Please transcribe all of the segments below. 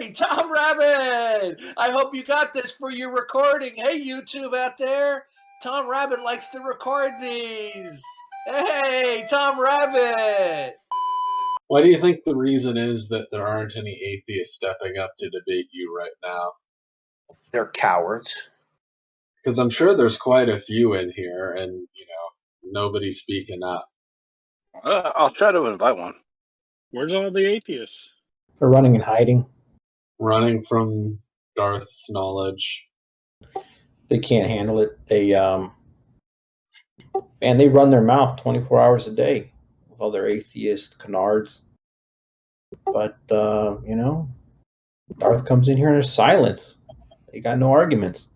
Hey, Tom Rabbit! I hope you got this for your recording. Hey, YouTube out there. Tom Rabbit likes to record these. Hey, Tom Rabbit! Why do you think the reason is that there aren't any atheists stepping up to debate you right now? They're cowards. Because I'm sure there's quite a few in here, and, nobody's speaking up. I'll try to invite one. Where's all the atheists? They're running and hiding. Running from Darth's knowledge. They can't handle it. They run their mouth 24 hours a day with all their atheist canards. But Darth comes in here and there's silence. They got no arguments.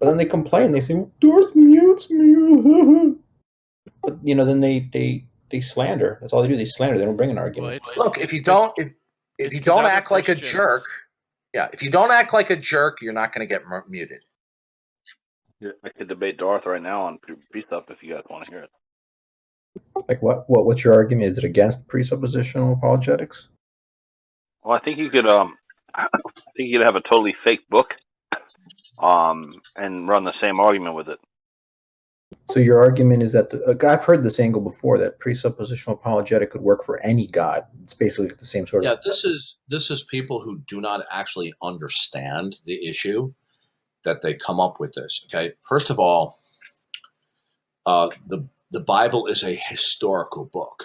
But then they complain. They say, Darth mutes me. But then they slander. That's all they do. They slander. They don't bring an argument. Well, look, if you don't act like a jerk, if you don't act like a jerk, you're not going to get muted. Yeah, I could debate Darth right now on precept if you guys want to hear it. Like what? What's your argument? Is it against presuppositional apologetics? Well, I think you could. I think you could have a totally fake book, and run the same argument with it. So your argument is that I've heard this angle before, that presuppositional apologetic could work for any god. It's basically the same sort of. Yeah, this is people who do not actually understand the issue that they come up with this. Okay, first of all, the Bible is a historical book.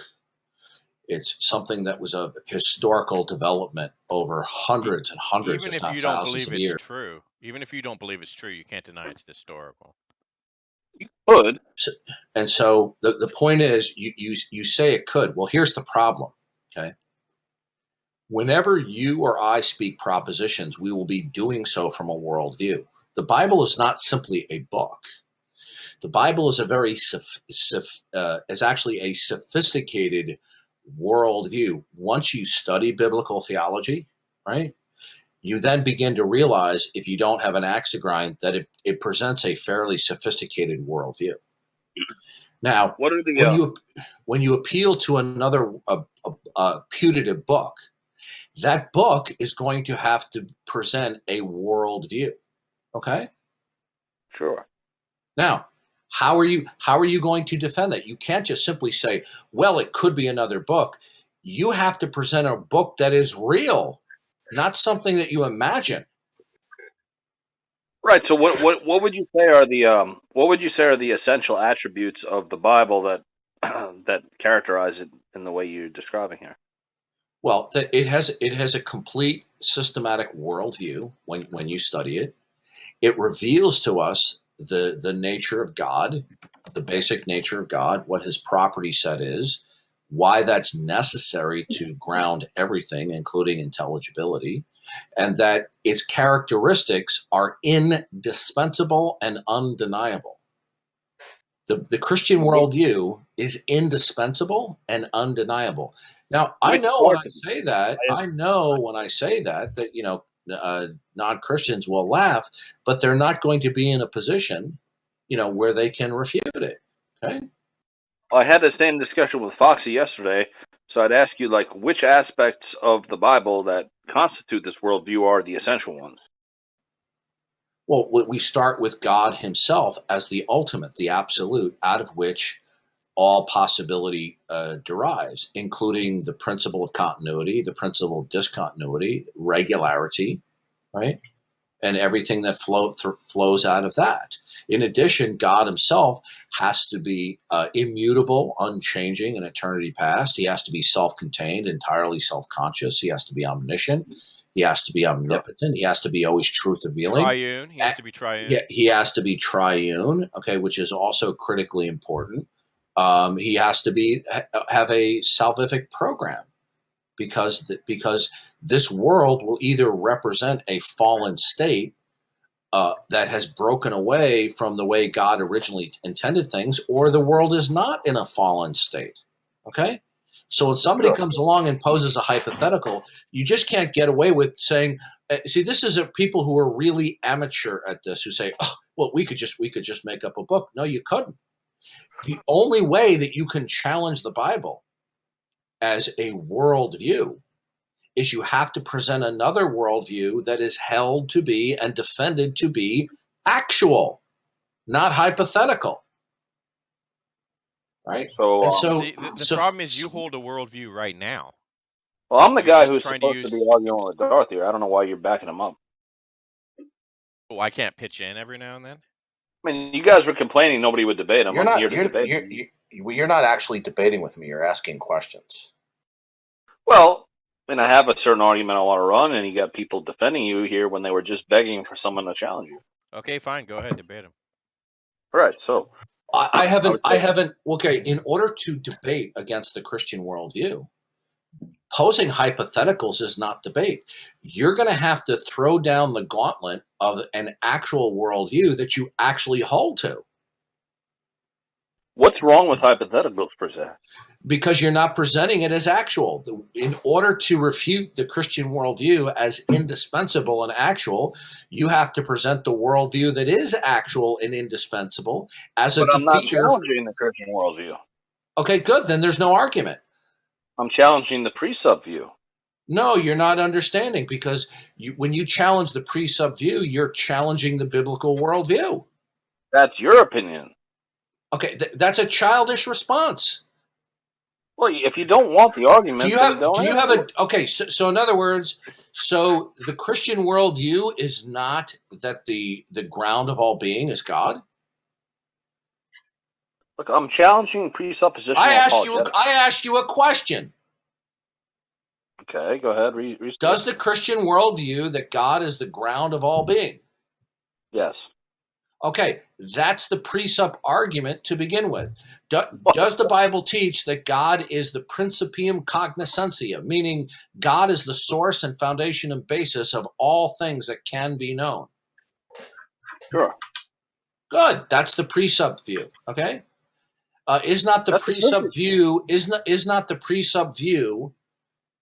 It's something that was of historical development over hundreds and hundreds, even if if not you don't thousands believe of years. it's true. Even if you don't believe it's true, you can't deny it's historical. You could. And so the point is, you say it could. Well, here's the problem. Okay. Whenever you or I speak propositions, we will be doing so from a worldview. The Bible is not simply a book. The Bible is is actually a sophisticated worldview. Once you study biblical theology, right, you then begin to realize, if you don't have an axe to grind, that it presents a fairly sophisticated worldview. Now, what are the when you appeal to another putative book, that book is going to have to present a worldview. Okay? Sure. Now, how are you going to defend that? You can't just simply say, well, it could be another book. You have to present a book that is real, not something that you imagine. Right. So what would you say are the essential attributes of the Bible that that characterize it in the way you're describing here? Well, it has a complete systematic worldview when you study it. It reveals to us the nature of God, the basic nature of God, what his property set is, why that's necessary to ground everything, including intelligibility, and that its characteristics are indispensable and undeniable. The Christian worldview is indispensable and undeniable. Now, I know when I say that non-Christians will laugh, but they're not going to be in a position, where they can refute it. Okay. I had the same discussion with Foxy yesterday, so I'd ask you, which aspects of the Bible that constitute this worldview are the essential ones? Well, we start with God himself as the ultimate, the absolute, out of which all possibility derives, including the principle of continuity, the principle of discontinuity, regularity, right? And everything that flows out of that. In addition, God himself has to be immutable, unchanging in eternity past. He has to be self-contained, entirely self-conscious. He has to be omniscient. He has to be omnipotent. He has to be always truth revealing. Triune. He has to be triune. Yeah, he has to be triune, okay, which is also critically important. He has to have a salvific program, because this world will either represent a fallen state that has broken away from the way God originally intended things, or the world is not in a fallen state. Okay? So when somebody comes along and poses a hypothetical, you just can't get away with saying, see, this is people who are really amateur at this, who say, oh, well, we could just make up a book. No, you couldn't. The only way that you can challenge the Bible as a worldview is you have to present another worldview that is held to be and defended to be actual, not hypothetical. Right? So, And so, See, the problem is you hold a worldview right now. well, I'm the You're guy just who's trying to supposed to be use. arguing with Darth here. I don't know why you're backing him up. Oh, I can't pitch in every now and then. I mean, you guys were complaining nobody would debate him. you're I'm not here to debate him. you're not actually debating with me. You're asking questions. Well, and I have a certain argument I want to run, and you got people defending you here when they were just begging for someone to challenge you. Okay, fine. Go ahead, debate him. All right, so I haven't. Okay. Okay, in order to debate against the Christian worldview, posing hypotheticals is not debate. You're going to have to throw down the gauntlet of an actual worldview that you actually hold to, what's wrong with hypotheticals per se? because you're not presenting it as actual. In order to refute the Christian worldview as indispensable and actual, you have to present the worldview that is actual and indispensable as a But I'm not defeater. challenging the Christian worldview. Okay, good. Then there's no argument. I'm challenging the precept view. No, you're not understanding, because when you challenge the precept view, you're challenging the biblical worldview. That's your opinion. Okay, that's a childish response. Well, if you don't want the argument, Do you then don't have answer it. okay, so in other words, so the Christian worldview is not that the ground of all being is God? Look, I'm challenging presuppositional I apologetics. asked you a question. Okay, go ahead. Does the Christian worldview that God is the ground of all being? Yes. Okay, that's the precept argument to begin with. Does the Bible teach that God is the principium cognoscentia, meaning God is the source and foundation and basis of all things that can be known? Sure. Good. That's the precept view. Okay. Is not the That's precept view is not the precept view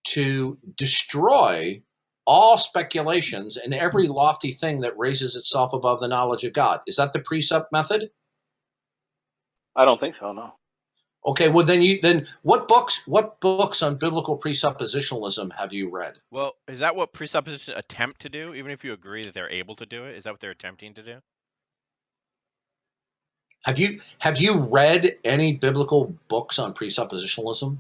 to destroy all speculations and every lofty thing that raises itself above the knowledge of God? Is that the precept method? I don't think so, no. Okay, well then what books on biblical presuppositionalism have you read? Well, is that what presupposition attempt to do? Even if you agree that they're able to do it, is that what they're attempting to do? Have you read any biblical books on presuppositionalism?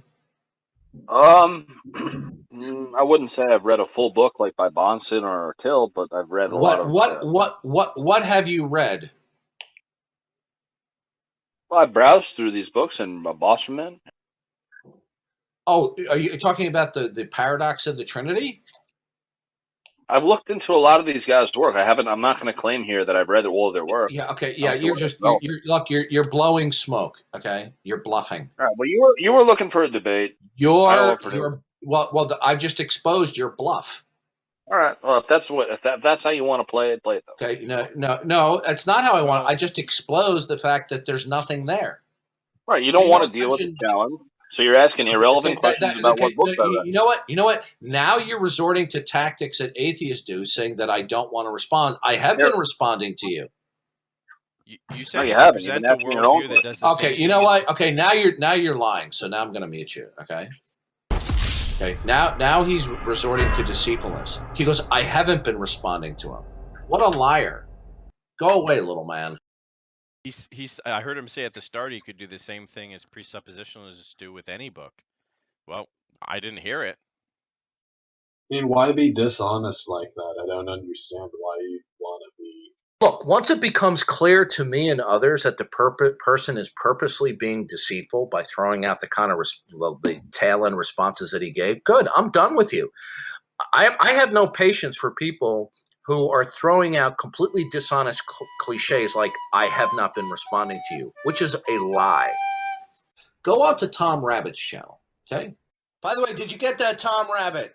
I wouldn't say I've read a full book like by Bonson or Till, but I've read a lot of. What have you read? Well, I browsed through these books and Bosman. Oh, are you talking about the paradox of the Trinity? I've looked into a lot of these guys' work. I'm not going to claim here that I've read all of their work. Yeah. Okay. Yeah. You're blowing smoke. Okay. You're bluffing. All right. Well, you were looking for a debate. I just exposed your bluff. All right. Well, if that's how you want to play it, play it though. Okay. No. That's not how I want it. I just exposed the fact that there's nothing there. Right. You don't want to deal with the challenge, so you're asking irrelevant questions about what books I read. You know what? Now you're resorting to tactics that atheists do, saying that I don't want to respond. I have been responding to you. You said you you haven't. present You've a been asking your own worldview that does the Okay. same You know thing what? Okay. Now you're lying. So now I'm going to mute you. Okay. Okay. Now he's resorting to deceitfulness. He goes, I haven't been responding to him. What a liar! Go away, little man. I heard him say at the start he could do the same thing as presuppositionalists do with any book. Well, I didn't hear it. I mean, why be dishonest like that? I don't understand why you want to be. Look, once it becomes clear to me and others that the person is purposely being deceitful by throwing out the kind of the tail end responses that he gave, good, I'm done with you. I have no patience for people who are throwing out completely dishonest cliches like, I have not been responding to you, which is a lie. Go on to Tom Rabbit's channel, okay? By the way, did you get that, Tom Rabbit?